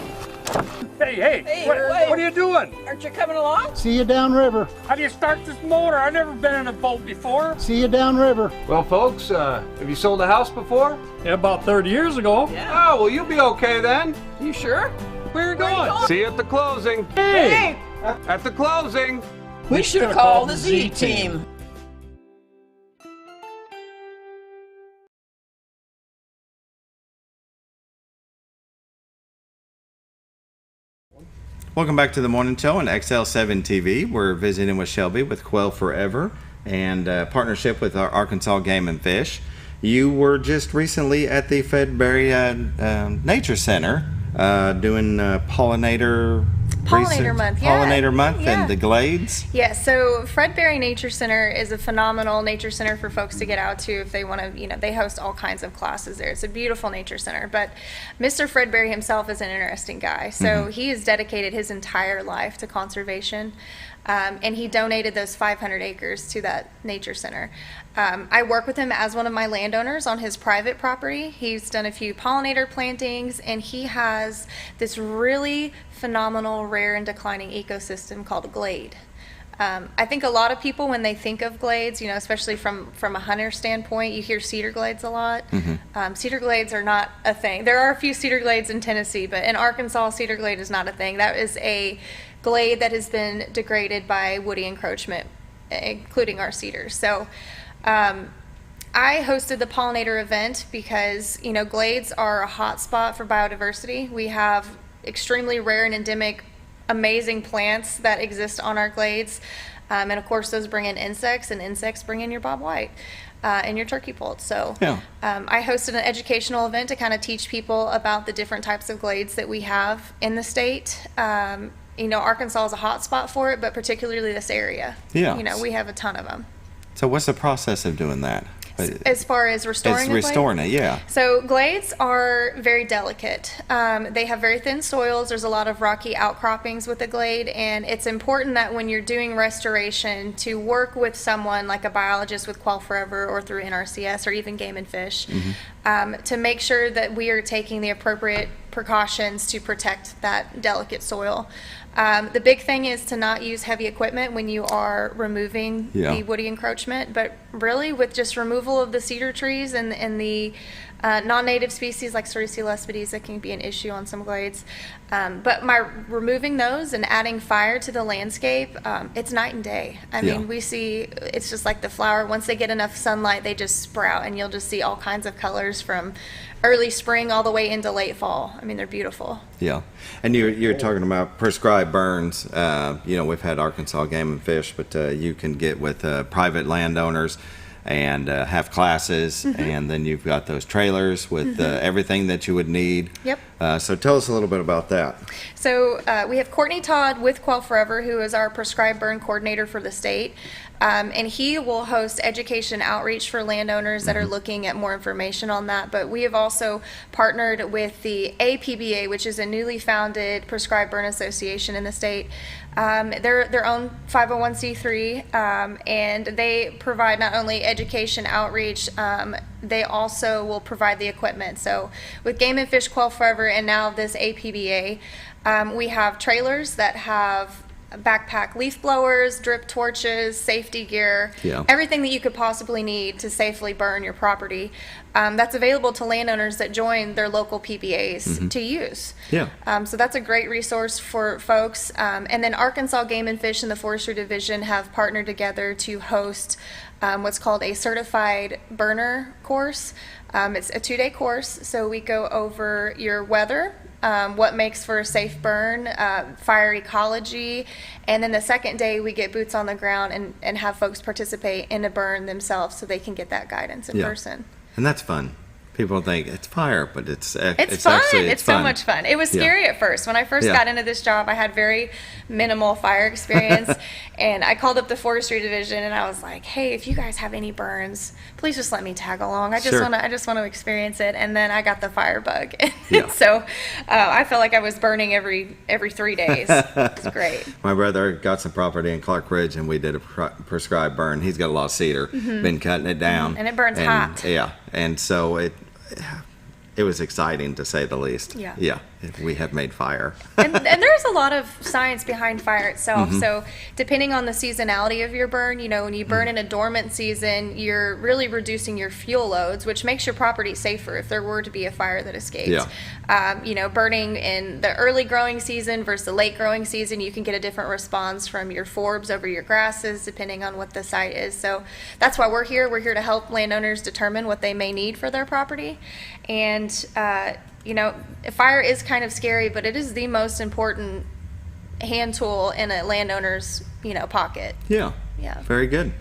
Hey, what are you doing? Aren't you coming along? See you downriver. How do you start this motor? I've never been in a boat before. See you downriver. Well, folks, have you sold a house before? Yeah, about 30 years ago. Yeah. Oh, well, you'll be okay then. You sure? Where are you going? See you at the closing. Hey! At the closing. We should have called the Z-Team. Welcome back to the morning show on XL7-TV. We're visiting with Shelby with Quail Forever and partnership with our Arkansas Game and Fish. You were just recently at the Fredberry Nature Center doing pollinator month, Pollinator month in the Glades. Yes, so Fredberry Nature Center is a phenomenal nature center for folks to get out to if they want to, they host all kinds of classes there. It's a beautiful nature center, but Mr. Fredberry himself is an interesting guy. So he has dedicated his entire life to conservation. And he donated those 500 acres to that nature center. I work with him as one of my landowners on his private property. He's done a few pollinator plantings, and he has this really phenomenal, rare, and declining ecosystem called a glade. I think a lot of people, when they think of glades, especially from a hunter standpoint, you hear cedar glades a lot. Cedar glades are not a thing. There are a few cedar glades in Tennessee, but in Arkansas, cedar glade is not a thing. That is a glade that has been degraded by woody encroachment, including our cedars. So I hosted the pollinator event because, glades are a hot spot for biodiversity. We have extremely rare and endemic amazing plants that exist on our glades, and of course those bring in insects, and insects bring in your bobwhite and your turkey poult. So I hosted an educational event to kind of teach people about the different types of glades that we have in the state. Arkansas is a hot spot for it, but particularly this area. We have a ton of them. So what's the process of doing that? As far as restoring it, yeah. So glades are very delicate. They have very thin soils. There's a lot of rocky outcroppings with the glade, and it's important that when you're doing restoration to work with someone like a biologist with Quail Forever or through NRCS or even Game and Fish to make sure that we are taking the appropriate precautions to protect that delicate soil. The big thing is to not use heavy equipment when you are removing the woody encroachment, but really with just removal of the cedar trees and the non-native species like Cerisilaspides that can be an issue on some glades. But by removing those and adding fire to the landscape, it's night and day. I mean, we see, it's just like the flower. Once they get enough sunlight, they just sprout, and you'll just see all kinds of colors from early spring all the way into late fall. I mean, they're beautiful. Yeah. And you're talking about prescribed burns. We've had Arkansas Game and Fish, but you can get with private landowners and have classes, and then you've got those trailers with everything that you would need. Yep. So tell us a little bit about that. So we have Courtney Todd with Quail Forever, who is our prescribed burn coordinator for the state. And he will host education outreach for landowners that are looking at more information on that. But we have also partnered with the APBA, which is a newly founded prescribed burn association in the state. They're their own 501c3, and they provide not only education outreach, they also will provide the equipment. So with Game and Fish, Quail Forever, and now this APBA, we have trailers that have backpack leaf blowers, drip torches, safety gear, everything that you could possibly need to safely burn your property. That's available to landowners that join their local PBAs to use. So that's a great resource for folks. And then Arkansas Game and Fish and the Forestry Division have partnered together to host what's called a certified burner course. It's a 2-day course, so we go over your weather, what makes for a safe burn, fire ecology, and then the second day we get boots on the ground and have folks participate in a burn themselves so they can get that guidance in person. And that's fun. People think it's fire, but it's fun. actually it's so much fun. It was scary at first. When I first got into this job, I had very minimal fire experience, and I called up the forestry division and I was like, "Hey, if you guys have any burns, please just let me tag along. I just want to experience it." And then I got the fire bug, so I felt like I was burning every 3 days. It's great. My brother got some property in Clark Ridge, and we did a prescribed burn. He's got a lot of cedar, been cutting it down, and it burns hot. And so it was exciting, to say the least. We have made fire. and there's a lot of science behind fire itself. So depending on the seasonality of your burn, when you burn in a dormant season, you're really reducing your fuel loads, which makes your property safer if there were to be a fire that escaped. Burning in the early growing season versus the late growing season, you can get a different response from your forbs over your grasses, depending on what the site is. So that's why we're here. We're here to help landowners determine what they may need for their property. And fire is kind of scary, but it is the most important hand tool in a landowner's, pocket. Yeah. Very good.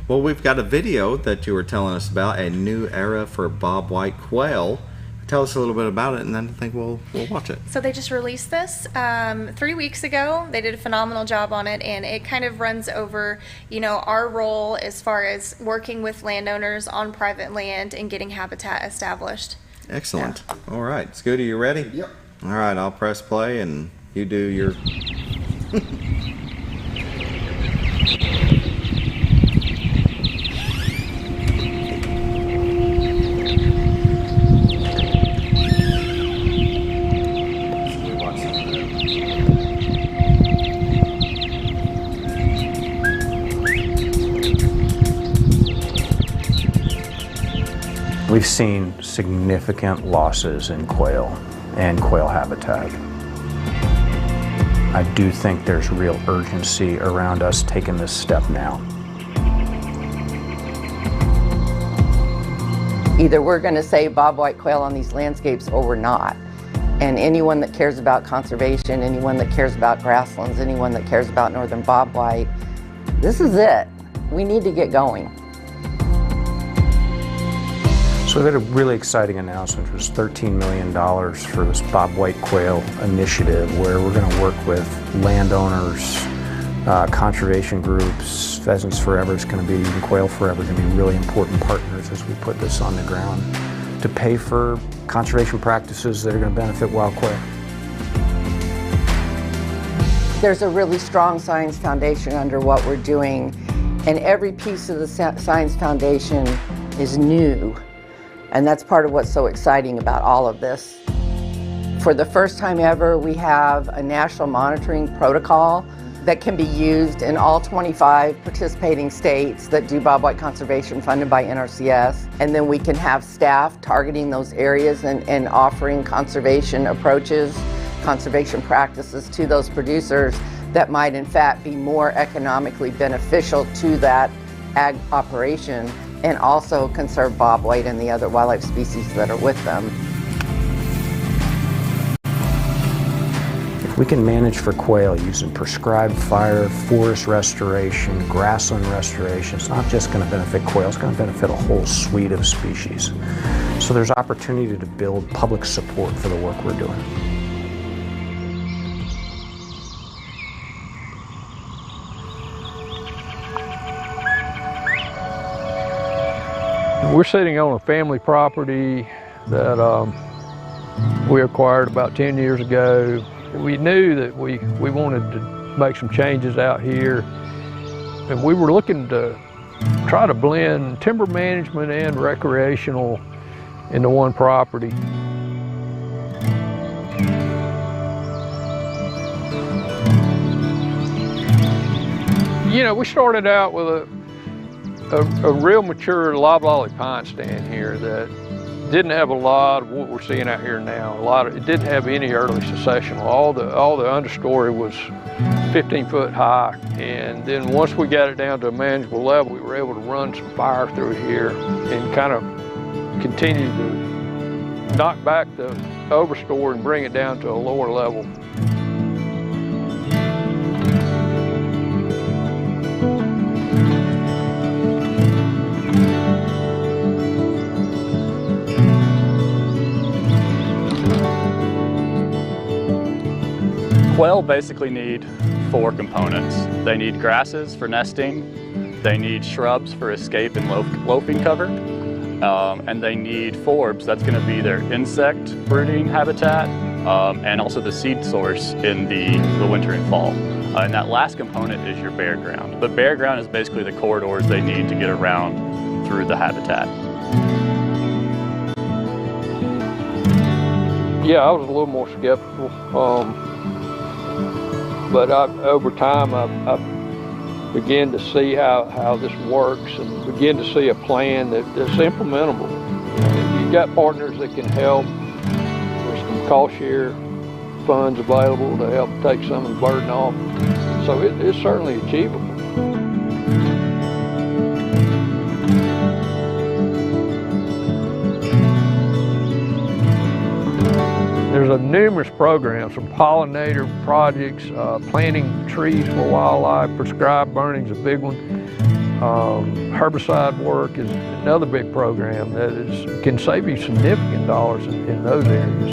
Well, we've got a video that you were telling us about, a new era for bobwhite quail. Tell us a little bit about it, and then I think we'll watch it. So they just released this 3 weeks ago. They did a phenomenal job on it, and it kind of runs over, our role as far as working with landowners on private land and getting habitat established. Excellent. All right. Scooty, you ready? Yep. All right. I'll press play and you do your... We've seen significant losses in quail and quail habitat. I do think there's real urgency around us taking this step now. Either we're going to save bobwhite quail on these landscapes or we're not. And anyone that cares about conservation, anyone that cares about grasslands, anyone that cares about northern bobwhite, this is it. We need to get going. So we had a really exciting announcement. It was $13 million for this bobwhite quail initiative, where we're going to work with landowners, conservation groups. Pheasants Forever is going to be, and Quail Forever is going to be really important partners as we put this on the ground to pay for conservation practices that are going to benefit wild quail. There's a really strong science foundation under what we're doing, and every piece of the science foundation is new. And that's part of what's so exciting about all of this. For the first time ever, we have a national monitoring protocol that can be used in all 25 participating states that do bobwhite conservation funded by NRCS. And then we can have staff targeting those areas and offering conservation approaches, conservation practices to those producers that might in fact be more economically beneficial to that ag operation, and also conserve bobwhite and the other wildlife species that are with them. If we can manage for quail using prescribed fire, forest restoration, grassland restoration, it's not just going to benefit quail, it's going to benefit a whole suite of species. So there's opportunity to build public support for the work we're doing. We're sitting on a family property that we acquired about 10 years ago. We knew that we wanted to make some changes out here, and we were looking to try to blend timber management and recreational into one property. You know, we started out with a real mature loblolly pine stand here that didn't have a lot of what we're seeing out here now. It didn't have any early successional. All the understory was 15 foot high, and then once we got it down to a manageable level, we were able to run some fire through here and kind of continue to knock back the overstory and bring it down to a lower level. Quail basically need 4 components. They need grasses for nesting, they need shrubs for escape and loafing cover, and they need forbs. That's going to be their insect brooding habitat, and also the seed source in the winter and fall. And that last component is your bare ground. But bare ground is basically the corridors they need to get around through the habitat. Yeah, I was a little more skeptical. But over time, I began to see how this works and begin to see a plan that's implementable. You've got partners that can help. There's some cost share funds available to help take some of the burden off. So it's certainly achievable. There's numerous programs, from pollinator projects, planting trees for wildlife, prescribed burning is a big one. Herbicide work is another big program that can save you significant dollars in those areas.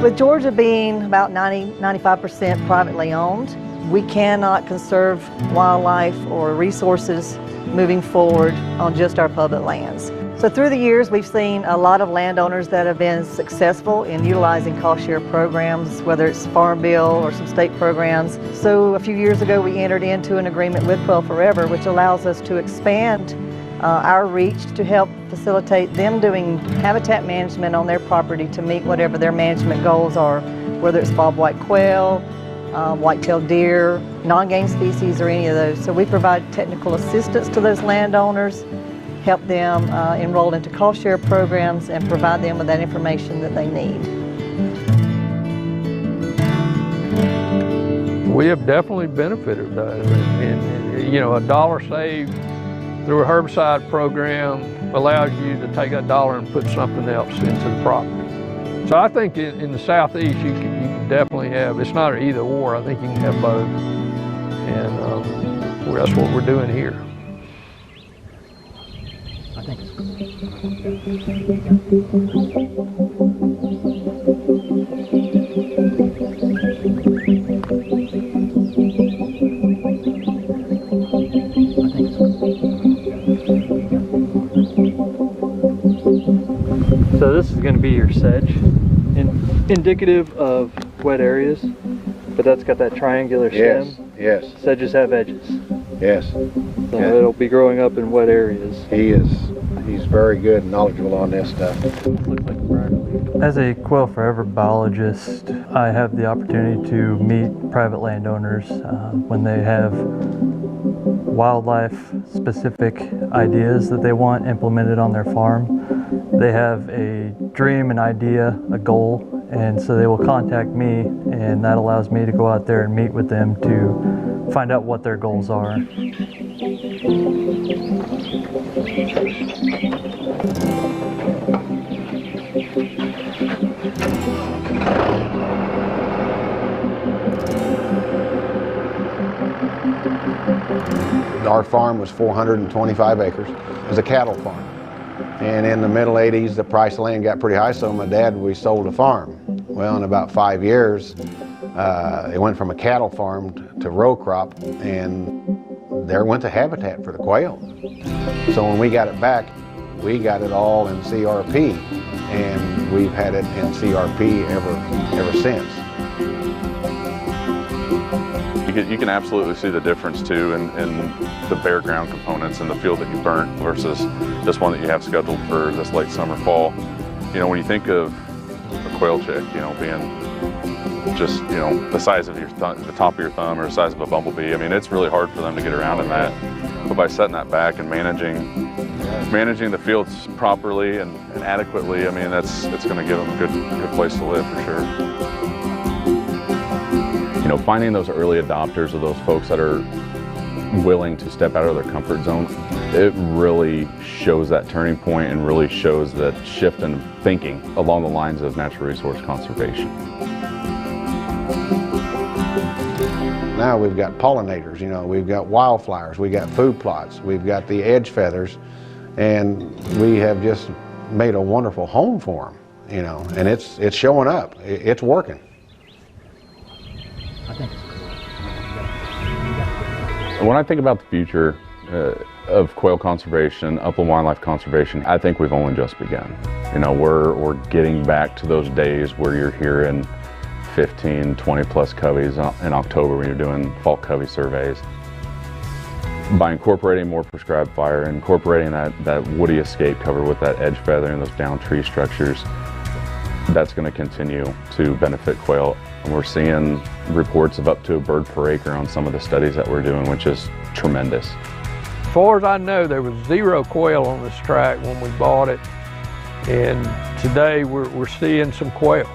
With Georgia being about 95% privately owned, we cannot conserve wildlife or resources moving forward on just our public lands. So through the years, we've seen a lot of landowners that have been successful in utilizing cost share programs, whether it's Farm Bill or some state programs. So a few years ago, we entered into an agreement with Quail Forever, which allows us to expand our reach to help facilitate them doing habitat management on their property to meet whatever their management goals are, whether it's bobwhite quail, white-tailed deer, non-game species, or any of those. So we provide technical assistance to those landowners, help them enroll into cost share programs, and provide them with that information that they need. We have definitely benefited though. And you know, $1 saved through a herbicide program allows you to take that $1 and put something else into the property. So I think in the southeast you can definitely have, it's not an either or, I think you can have both. And that's what we're doing here. I think it's So this is going to be your sedge, indicative of wet areas, but that's got that triangular stem. Yes. Sedges have edges. Yes. So it'll be growing up in wet areas. He's very good and knowledgeable on this stuff. As a Quail Forever biologist, I have the opportunity to meet private landowners when they have wildlife-specific ideas that they want implemented on their farm. They have a dream, an idea, a goal, and so they will contact me, and that allows me to go out there and meet with them to find out what their goals are. Our farm was 425 acres. It was a cattle farm. And in the middle 80s, the price of land got pretty high, so my dad, we sold a farm. Well, in about 5 years, it went from a cattle farm to row crop, and there went the habitat for the quail. So when we got it back, we got it all in CRP, and we've had it in CRP ever since. You can absolutely see the difference too in the bare ground components in the field that you burnt versus this one that you have scheduled for this late summer, fall. You know, when you think of a quail chick, you know, being just, you know, the size of the top of your thumb or the size of a bumblebee. I mean, it's really hard for them to get around in that. But by setting that back and managing the fields properly and adequately, I mean, it's going to give them a good place to live for sure. You know, finding those early adopters or those folks that are willing to step out of their comfort zone, it really shows that turning point and really shows that shift in thinking along the lines of natural resource conservation. Now we've got pollinators, you know, we've got wildflowers, we've got food plots, we've got the edge feathers, and we have just made a wonderful home for them, you know, and it's showing up, it's working. When I think about the future of quail conservation, upland wildlife conservation, I think we've only just begun. You know, we're getting back to those days where you're hearing 15, 20 plus coveys in October when you're doing fall covey surveys. By incorporating more prescribed fire, incorporating that woody escape cover with that edge feather and those down tree structures, that's going to continue to benefit quail. And we're seeing reports of up to a bird per acre on some of the studies that we're doing, which is tremendous. As far as I know, there was 0 quail on this tract when we bought it, and today we're seeing some quail.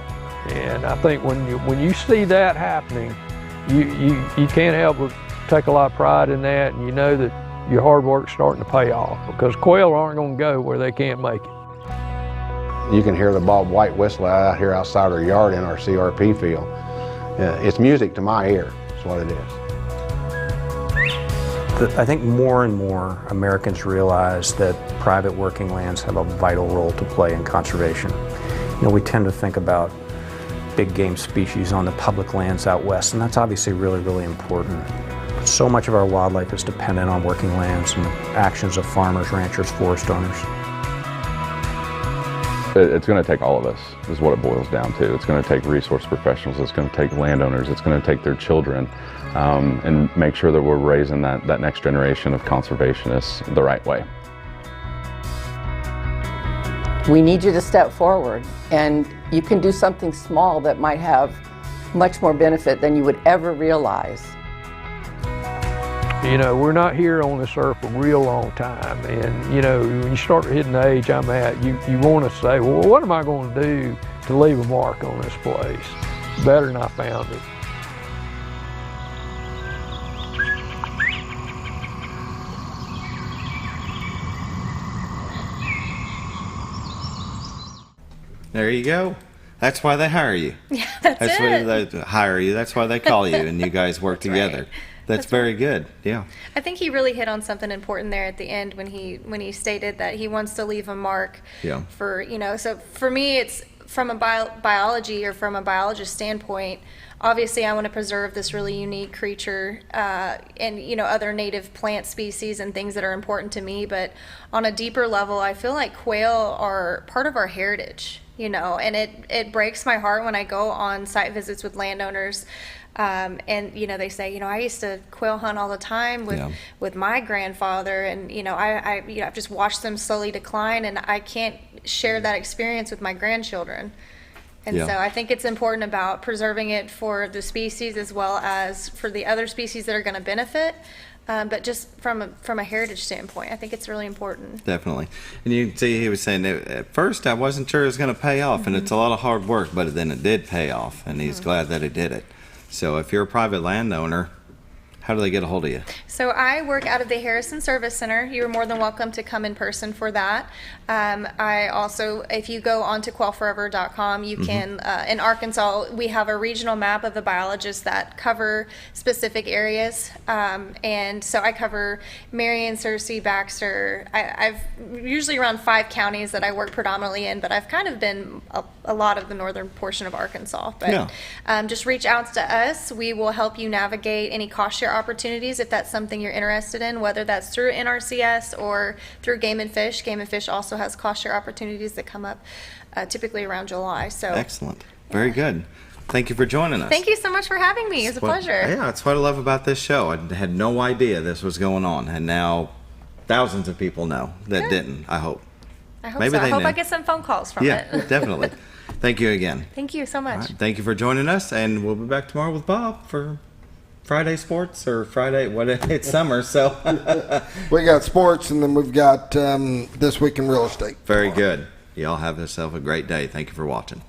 And I think when you see that happening, you can't help but take a lot of pride in that, and you know that your hard work's starting to pay off, because quail aren't going to go where they can't make it. You can hear the bob white whistle out here outside our yard in our CRP field. It's music to my ear, is what it is. I think more and more Americans realize that private working lands have a vital role to play in conservation. You know, we tend to think about big game species on the public lands out west, and that's obviously really, really important. But so much of our wildlife is dependent on working lands and the actions of farmers, ranchers, forest owners. It's going to take all of us, is what it boils down to. It's going to take resource professionals, it's going to take landowners, it's going to take their children, and make sure that we're raising that next generation of conservationists the right way. We need you to step forward, and you can do something small that might have much more benefit than you would ever realize. You know, we're not here on this earth a real long time, and you know, when you start hitting the age I'm at, you want to say, well, what am I going to do to leave a mark on this place? Better than I found it. There you go. That's why they hire you. Yeah, that's it. Why they hire you. That's why they call you, and you guys work together. Right. That's very good. Yeah. I think he really hit on something important there at the end when he stated that he wants to leave a mark. Yeah. For, you know, so for me, it's from a biology or from a biologist standpoint. Obviously, I want to preserve this really unique creature and, you know, other native plant species and things that are important to me. But on a deeper level, I feel like quail are part of our heritage, you know, and it breaks my heart when I go on site visits with landowners. And, you know, they say, you know, I used to quail hunt all the time with my grandfather, and, you know, I've just watched them slowly decline, and I can't share that experience with my grandchildren. And so I think it's important about preserving it for the species as well as for the other species that are going to benefit. But just from a heritage standpoint, I think it's really important. Definitely. And you can see he was saying that at first I wasn't sure it was going to pay off, and it's a lot of hard work, but then it did pay off, and he's glad that he did it. So if you're a private landowner, how do they get a hold of you? So I work out of the Harrison Service Center. You're more than welcome to come in person for that. I also, if you go onto quailforever.com, you can, in Arkansas, we have a regional map of the biologists that cover specific areas. And so I cover Marion, Searcy, Baxter. I've usually around 5 counties that I work predominantly in, but I've kind of been a lot of the northern portion of Arkansas. But just reach out to us. We will help you navigate any cost share opportunities if that's something you're interested in, whether that's through NRCS or through Game and Fish. Game and Fish also has cost share opportunities that come up typically around July. So excellent. Very good. Thank you for joining us. Thank you so much for having me. It's a pleasure. Yeah, that's what I love about this show. I had no idea this was going on, and now thousands of people know that didn't, I hope. I hope Maybe so. I hope knew. I get some phone calls from it. Yeah, definitely. Thank you again. Thank you so much. Right, thank you for joining us, and we'll be back tomorrow with Bob for Friday sports or Friday. It's summer, so we got sports, and then we've got This Week in Real Estate. Very good. Y'all have yourself a great day. Thank you for watching.